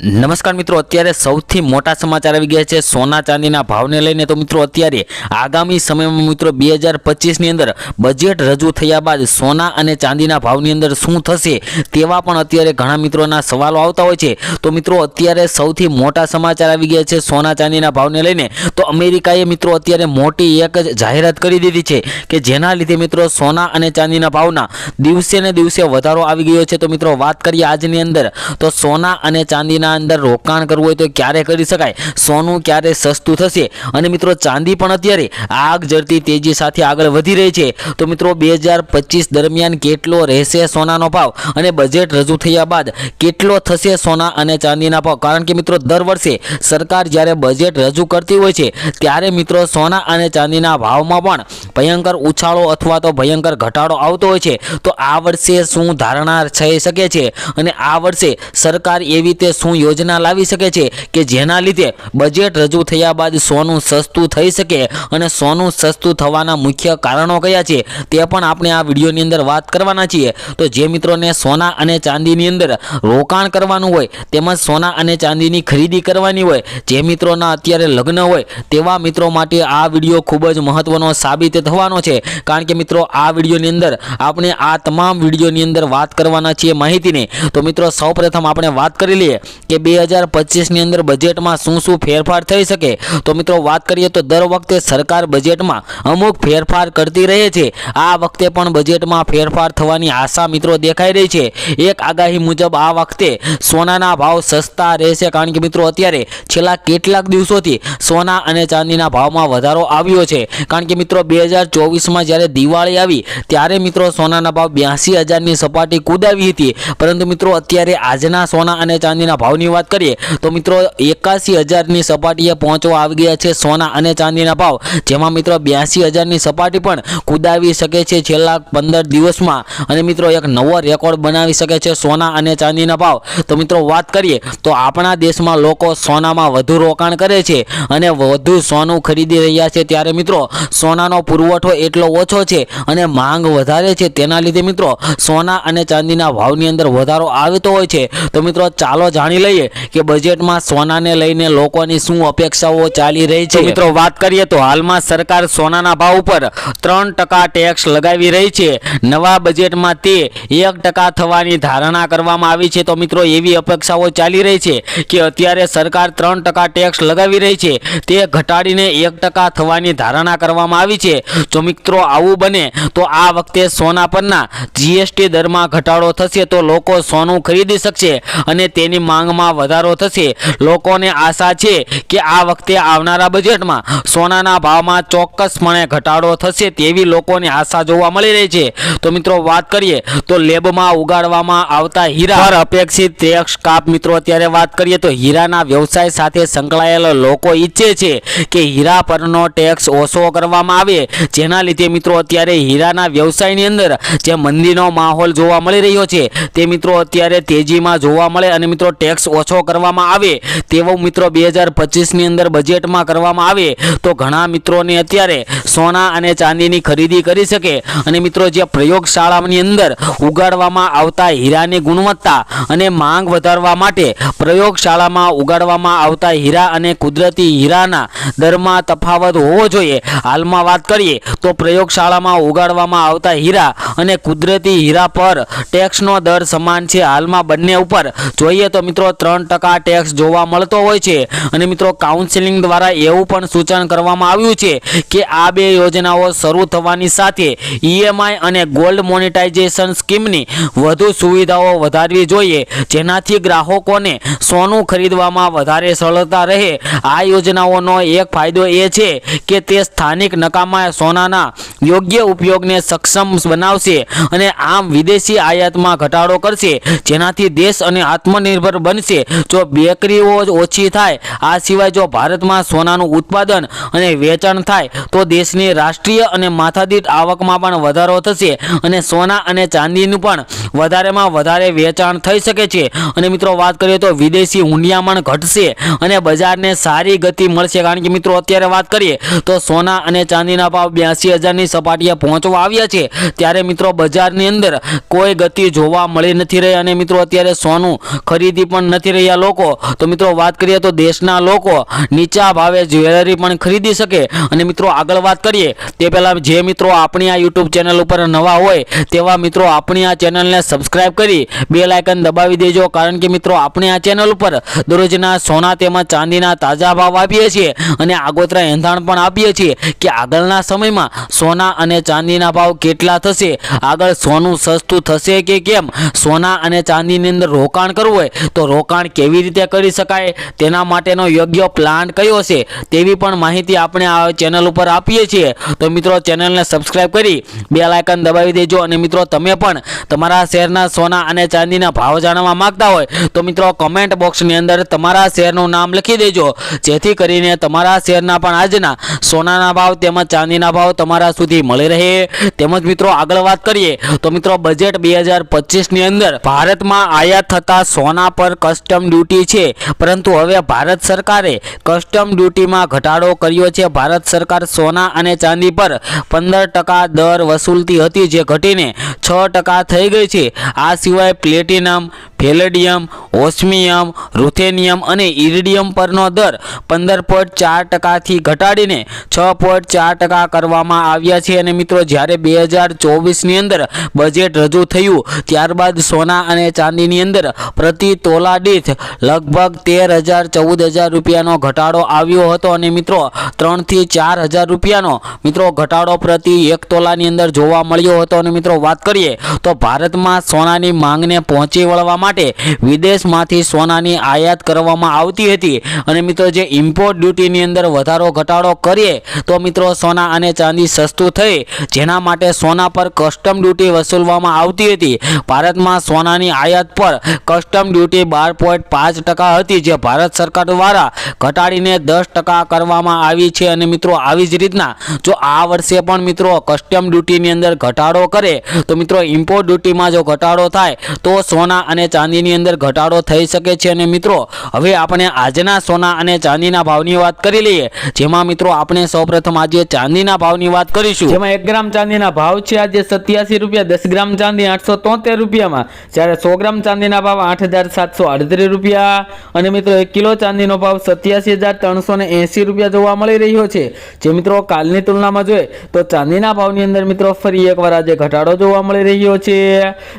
નમસ્કાર મિત્રો, અત્યારે સૌથી મોટા સમાચાર આવી ગયા છે સોના ચાંદીના ભાવને લઈને। તો મિત્રો અત્યારે આગામી સમયમાં મિત્રો 2025ની અંદર બજેટ રજૂ થયા બાદ સોના અને ચાંદીના ભાવની અંદર શું થશે તેવા પણ અત્યારે ઘણા મિત્રોના સવાલો આવતા હોય છે। તો મિત્રો અત્યારે સૌથી મોટા સમાચાર આવી ગયા છે સોના ચાંદીના ભાવને લઈને। તો અમેરિકાએ મિત્રો અત્યારે મોટી એક જાહેરાત કરી દીધી છે કે જેના લીધે મિત્રો સોના અને ચાંદીના ભાવના દિવસે ને દિવસે વધારો આવી ગયો છે। તો મિત્રો વાત કરીએ આજની અંદર તો સોના અને ચાંદીના અંદર રોકાણ કરવું હોય તો ક્યારે કરી શકાય, સોનું ક્યારે સસ્તું થશે અને મિત્રો ચાંદી પણ અત્યારે આગ ઝરતી તેજી સાથે આગળ વધી રહી છે। તો મિત્રો 2025 દરમિયાન કેટલો રહેશે સોનાનો ભાવ અને બજેટ રજૂ થયા બાદ કેટલો થશે સોના અને ચાંદીના ભાવ, કારણ કે મિત્રો દર વર્ષે સરકાર જ્યારે બજેટ રજૂ કરતી હોય છે ત્યારે મિત્રો સોના અને ચાંદીના ભાવમાં પણ ભયંકર ઉછાળો અથવા તો ભયંકર ઘટાડો આવતો હોય છે। તો આ વર્ષે શું ધારણા થઈ શકે છે અને આ વર્ષે સરકાર એવી રીતે શું યોજના લાવી શકે છે કે જેના લીધે બજેટ રજૂ થયા બાદ સોનું સસ્તું થઈ શકે અને સોનું સસ્તું થવાના મુખ્ય કારણો કયા છે તે પણ આપણે આ વિડીયોની અંદર વાત કરવાના છીએ। તો જે મિત્રોને સોના અને ચાંદીની અંદર રોકાણ કરવાનું હોય તેમજ સોના અને ચાંદીની ખરીદી કરવાની હોય, જે મિત્રોના અત્યારે લગ્ન હોય તેવા મિત્રો માટે આ વિડીયો ખૂબ જ મહત્વનો સાબિત થવાનો છે, કારણ કે મિત્રો આ વિડીયોની અંદર આપણે આ તમામ વિડીયોની અંદર વાત કરવાના છીએ માહિતીની। તો મિત્રો સૌપ્રથમ આપણે વાત કરી લઈએ કે 2025ની અંદર બજેટમાં શું ફેરફાર થઈ શકે। તો મિત્રો વાત કરીએ તો દર વખતે સરકાર બજેટમાં અમુક ફેરફાર કરતી રહે છે। આ વખતે પણ બજેટમાં ફેરફાર થવાની આશા મિત્રો દેખાઈ રહી છે। એક આગાહી મુજબ આ વખતે સોનાના ભાવ સસ્તા રહેશે, કારણ કે મિત્રો અત્યારે છેલ્લા કેટલાક દિવસોથી સોના અને ચાંદીના ભાવમાં વધારો આવ્યો છે, કારણ કે મિત્રો 2024માં જ્યારે દિવાળી આવી ત્યારે મિત્રો સોનાના ભાવ 82,000ની સપાટી કૂદાવી હતી, પરંતુ મિત્રો અત્યારે આજના સોના અને ચાંદીના ભાવની વાત કરીએ તો મિત્રો 81,000ની સપાટીએ પહોંચવા આવી ગયા છે સોના અને ચાંદીના ભાવ, જેમાં મિત્રો 82,000ની સપાટી પણ કૂદાવી શકે છે છેલ્લા 15 દિવસમાં અને મિત્રો એક નવો રેકોર્ડ બનાવી શકે છે સોના અને ચાંદીના ભાવ। તો મિત્રો વાત કરીએ તો આપણા દેશમાં લોકો સોનામાં વધુ રોકાણ કરે છે અને વધુ સોનું ખરીદી રહ્યા છે, ત્યારે મિત્રો સોનાનો પુરવઠો એટલો ઓછો છે અને માંગ વધારે છે, તેના લીધે મિત્રો સોના અને ચાંદીના ભાવની અંદર વધારો આવતો હોય છે। તો મિત્રો ચાલો જાણી લઈએ કે બજેટમાં સોનાને લઈને લોકોની શું અપેક્ષાઓ ચાલી રહી છે। મિત્રો વાત કરીએ તો હાલમાં સરકાર સોનાના ભાવ ઉપર 3% ટેક્સ લગાવી રહી છે। નવા બજેટમાં તે 1% થવાની ધારણા કરવામાં આવી છે। તો મિત્રો એવી અપેક્ષાઓ ચાલી રહી છે કે અત્યારે સરકાર 3% ટેક્સ લગાવી રહી છે તે ઘટાડીને 1% થવાની ધારણા કરવામાં આવી છે। જો મિત્રો આવું બને તો આ વખતે સોના પરના જીએસટી દરમાં ઘટાડો થશે તો લોકો સોનું ખરીદી શકશે અને તેની માંગમાં વધારો થશે। લોકોને આશા છે કે આ વખતે આવનારા બજેટમાં સોનાના ભાવમાં ચોક્કસપણે ઘટાડો થશે તેવી લોકોની આશા જોવા મળી રહી છે। તો મિત્રો વાત કરીએ તો લેબમાં ઉગાડવામાં આવતા હીરા પર અપેક્ષિત ટેક્સ કાપ। મિત્રો અત્યારે વાત કરીએ તો હીરાના વ્યવસાય સાથે સંકળાયેલા લોકો ઈચ્છે છે કે હીરા પરનો ટેક્સ ઓછો કરવામાં આવે, જેના લીધે મિત્રો અત્યારે હીરાના વ્યવસાયની અંદર જે મંદીનો માહોલ જોવા મળી રહ્યો છે તે મિત્રો અત્યારે તેજીમાં જોવા મળે અને મિત્રો ટેક્સ ઓછો કરવામાં આવે તેવું મિત્રો 2025ની અંદર બજેટમાં કરવામાં આવે તો ઘણા મિત્રોને અત્યારે સોના અને ચાંદીની ખરીદી કરી શકે અને મિત્રો જે પ્રયોગશાળાની અંદર ઉગાડવામાં આવતા હીરાની ગુણવત્તા અને માંગ વધારવા માટે પ્રયોગશાળામાં ઉગાડવામાં આવતા હીરા અને કુદરતી હીરાના દરમાં તફાવત હોવો જોઈએ। હાલમાં વાત કરીએ તો પ્રયોગશાળામાં ઉગાડવામાં આવતા હીરા અને કુદરતી હીરા પર ટેક્સનો દર સમાન છે। હાલમાં બંને ઉપર જોઈએ તો મિત્રો 3% ટેક્સ જોવા મળતો હોય છે અને મિત્રો કાઉન્સિલિંગ દ્વારા એવું પણ સૂચન કરવામાં આવ્યું છે કે આ બે યોજનાઓ શરૂ થવાની સાથે ઈએમઆઈ અને ગોલ્ડ મોનેટાઇઝેશન સ્કીમની વધુ સુવિધાઓ વધારવી જોઈએ, જેનાથી ગ્રાહકોને સોનું ખરીદવામાં વધારે સરળતા રહે। આ યોજનાઓનો એક ફાયદો એ છે કે તે સ્થાનિક નકામા સોનાના યોગ્ય ઉપયોગને સક્ષમ બનાવશે અને આમ વિદેશી આયાતમાં ઘટાડો કરશે, જેનાથી દેશ અને આત્મનિર્ભર બનશે। જો બેકરીઓ ઓછી થાય, આ સિવાય જો ભારતમાં સોનાનું ઉત્પાદન અને વેચાણ થાય તો દેશની રાષ્ટ્રીય અને માથાદીઠ આવકમાં પણ વધારો થશે અને સોના અને ચાંદીનું પણ વધારેમાં વધારે વેચાણ થઈ શકે છે અને મિત્રો વાત કરીએ તો વિદેશી હુંડિયામણ ઘટશે અને બજારને સારી ગતિ મળશે, કારણ કે મિત્રો અત્યારે વાત કરીએ તો સોના અને ચાંદીના ભાવ 82,000ની સપાટીએ પહોંચવા આવ્યા છે, ત્યારે મિત્રો બજારની અંદર કોઈ ગતિ જોવા મળી નથી રહી અને મિત્રો અત્યારે સોનું ખરીદી પણ પણ નથી રહ્યા લોકો, તો મિત્રો વાત કરીએ તો દેશના લોકો નીચા ભાવે જ્વેલરી પણ ખરીદી શકે. અને મિત્રો આગળ વાત કરીએ તે પહેલાં જે મિત્રો આપણી આ યુટ્યુબ ચેનલ ઉપર નવા હોય તેવા મિત્રો આપણી આ ચેનલને સબસ્ક્રાઇબ કરી બેલ આઇકન દબાવી દેજો, કારણ કે મિત્રો આપણે આ ચેનલ ઉપર દરરોજના સોના તેમજ ચાંદીના તાજા ભાવ આપીએ છીએ અને આગોતરા એંધાણ પણ આપીએ છીએ કે આગળના સમયમાં સોના અને ચાંદીના ભાવ કેટલા થશે, આગળ સોનું સસ્તું થશે કે કેમ, સોના અને ચાંદીની અંદર રોકાણ કરવું હોય તો રોકાણ કેવી રીતે કરી શકાય, તેના માટેનો યોગ્ય પ્લાન કયો છે તેવી પણ માહિતી આપણે આ ચેનલ ઉપર આપીએ છીએ. તો મિત્રો ચેનલને સબસ્ક્રાઇબ કરી બેલ આઇકન દબાવી દેજો. અને મિત્રો તમે પણ તમારા શહેરના સોના અને ચાંદીના ભાવ જાણવા માંગતા હોય તો મિત્રો કમેન્ટ બોક્સની અંદર તમારા શહેરનું નામ લખી દેજો, જેથી કરીને તમારા શહેરના પણ આજના સોનાના ભાવ તેમજ ચાંદીના ભાવ તમારા સુધી મળી રહે. તેમજ મિત્રો આગળ વાત કરીએ તો મિત્રો બજેટ 2025ની અંદર ભારતમાં આયાત થતા સોના પર કસ્ટમ ડ્યુટી છે, પરંતુ હવે ભારત સરકારે કસ્ટમ ડ્યુટીમાં ઘટાડો કર્યો છે. ભારત સરકાર સોના અને ચાંદી પર 15% દર વસૂલતી હતી, જે ઘટીને 6% થઈ ગઈ છે. આ સિવાય પ્લેટિનમ, પેલેડિયમ, ઓસ્મિયમ, રૂથેનિયમ અને ઇરિડિયમ પરનો દર 15.4%થી ઘટાડીને 6.4% કરવામાં આવ્યા છે. અને મિત્રો જ્યારે 2024ની અંદર બજેટ રજૂ થયું ત્યારબાદ સોના અને ચાંદીની અંદર પ્રતિ તોલા દીઠ લગભગ 13,000-14,000 રૂપિયાનો ઘટાડો આવ્યો હતો. અને મિત્રો 3,000 થી 4,000 રૂપિયાનો મિત્રો ઘટાડો પ્રતિ 1 તોલાની અંદર જોવા મળ્યો હતો. અને મિત્રો વાત કરીએ તો ભારતમાં સોનાની માંગને પહોંચી વળવા માટે વિદેશમાંથી સોનાની આયાત કરવામાં આવતી હતી. અને મિત્રો જે ઇમ્પોર્ટ ડ્યુટીની અંદર વધારો ઘટાડો કરીએ તો મિત્રો સોના અને ચાંદી સસ્તું થઈ, જેના માટે સોના પર કસ્ટમ ડ્યુટી વસૂલવામાં આવતી હતી. ભારતમાં સોનાની આયાત પર કસ્ટમ ડ્યુટી 12.5% હતી, જે ભારત સરકાર દ્વારા ઘટાડીને 10% કરવામાં આવી છે. અને મિત્રો આવી જ રીતના જો આ વર્ષે પણ મિત્રો કસ્ટમ ડ્યુટીની અંદર ઘટાડો કરે તો મિત્રો ઇમ્પોર્ટ ડ્યુટીમાં જો ઘટાડો થાય તો સોના અને ચાંદીની અંદર ઘટાડો થઈ શકે છે. અને મિત્રો હવે આપણે આજના સોના અને ચાંદીના ભાવની વાત કરી લઈએ, જેમાં મિત્રો આપણે સૌપ્રથમ આજે ચાંદીના ભાવની વાત કરીશું, જેમાં 1 ગ્રામ ચાંદીના ભાવ છે આજે 87 રૂપિયા, 10 ગ્રામ ચાંદી 873 રૂપિયામાં, જ્યારે 100 ગ્રામ ચાંદીના ભાવ 8,738 રૂપિયા. અને મિત્રો 1 કિલો ચાંદીનો ભાવ 87,380 રૂપિયા જોવા મળી રહ્યો છે. જે મિત્રો કાલની તુલનામાં જોઈએ તો ચાંદીના ભાવની અંદર મિત્રો ફરી એકવાર આજે ઘટાડો જોવા મળી રહ્યો છે.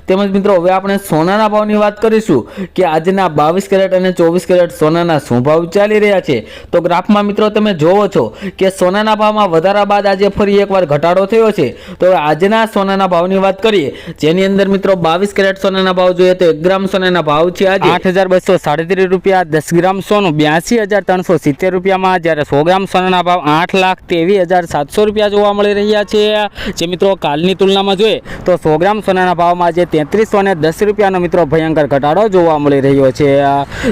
તેમજ મિત્રો હવે આપણે સોનાના ભાવની વાત કરીશું કે આજના 22 કેરેટ અને 24 કેરેટ સોનાના શું ભાવ ચાલી રહ્યા છે. તો ગ્રાફમાં મિત્રો તમે જોવો છો કે સોનાના ભાવમાં વધારા બાદ આજે ફરી એકવાર ઘટાડો થયો છે. તો આજના સોનાના ભાવની વાત કરીએ, જેની અંદર મિત્રો 22 કેરેટ સોનાના ભાવ જોઈએ તો 1 ગ્રામ સોનાના ભાવ છે આજે 8,237 રૂપિયા, 10 ગ્રામ સોનું 82,370 રૂપિયામાં, જ્યારે 100 ગ્રામ સોનાના ભાવ 8,23,700 રૂપિયા જોવા મળી રહ્યા છે. જે મિત્રો કાલની તુલનામાં જોઈએ તો 100 ગ્રામ સોનાના ભાવમાં આજે 3310 રૂપિયાનો મિત્રો ભયંકર ઘટાડો જોવા મળી રહ્યો છે.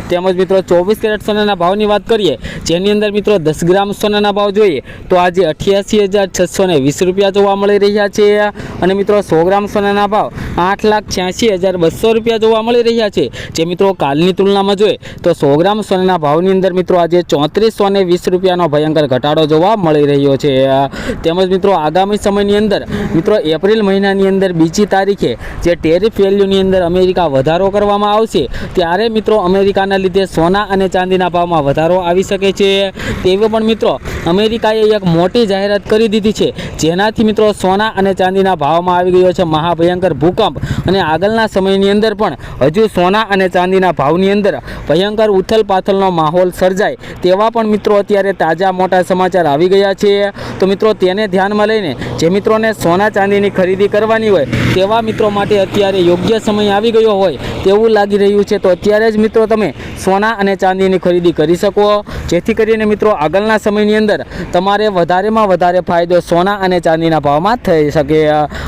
તેમજ મિત્રો 24 કેરેટ સોનાના ભાવની વાત કરીએ, જેની અંદર મિત્રો 10 ગ્રામ સોનાના ભાવ જોઈએ તો આજે 88,620 રૂપિયા જોવા મળી રહ્યા છે. અને મિત્રો 100 ગ્રામ સોનાના ભાવ 8,86,200 રૂપિયા જોવા મળી રહ્યા છે. જે મિત્રો કાલની તુલનામાં જોઈએ તો 100 ગ્રામ સોનાના ભાવની અંદર મિત્રો આજે 3420 રૂપિયાનો ભયંકર ઘટાડો જોવા મળી રહ્યો છે. તેમજ મિત્રો આગામી સમયની અંદર મિત્રો એપ્રિલ મહિનાની અંદર 2જી તારીખે જે ટેરિફ વેલ્યુની અંદર અમેરિકા વધારો કરવામાં આવશે, ત્યારે મિત્રો અમેરિકાના લીધે સોના અને ચાંદીના ભાવમાં વધારો આવી શકે છે. તેવી પણ મિત્રો અમેરિકાએ એક મોટી જાહેરાત કરી દીધી છે, જેનાથી મિત્રો સોના અને ચાંદીના ભાવમાં આવી ગયો છે મહાભયંકર ભૂકંપ. અને આગળના સમયની અંદર પણ હજુ સોના અને ચાંદીના ભાવની અંદર ભયંકર ઉથલ પાથલનો માહોલ સર્જાય તેવા પણ મિત્રો અત્યારે તાજા મોટા સમાચાર આવી ગયા છે. તો મિત્રો તેને ધ્યાનમાં લઈને જે મિત્રોને સોના ચાંદીની ખરીદી કરવાની હોય તેવા મિત્રો માટે અત્યારે યોગ્ય સમય આવી ગયો હોય તેવું લાગી રહ્યું છે. તો અત્યારે જ મિત્રો તમે સોના અને ચાંદીની ખરીદી કરી શકો, જેથી કરીને મિત્રો આગળના સમયની અંદર તમારે વધારેમાં વધારે ફાયદો સોના અને ચાંદીના ભાવમાં થઈ શકે.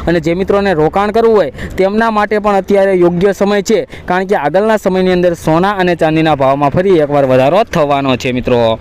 અને જે મિત્રોને રોકાણ કરવું હોય તેમના માટે પણ અત્યારે યોગ્ય સમય છે, કારણ કે આગળના સમયની અંદર સોના અને ચાંદીના ભાવમાં ફરી એકવાર વધારો થવાનો છે મિત્રો.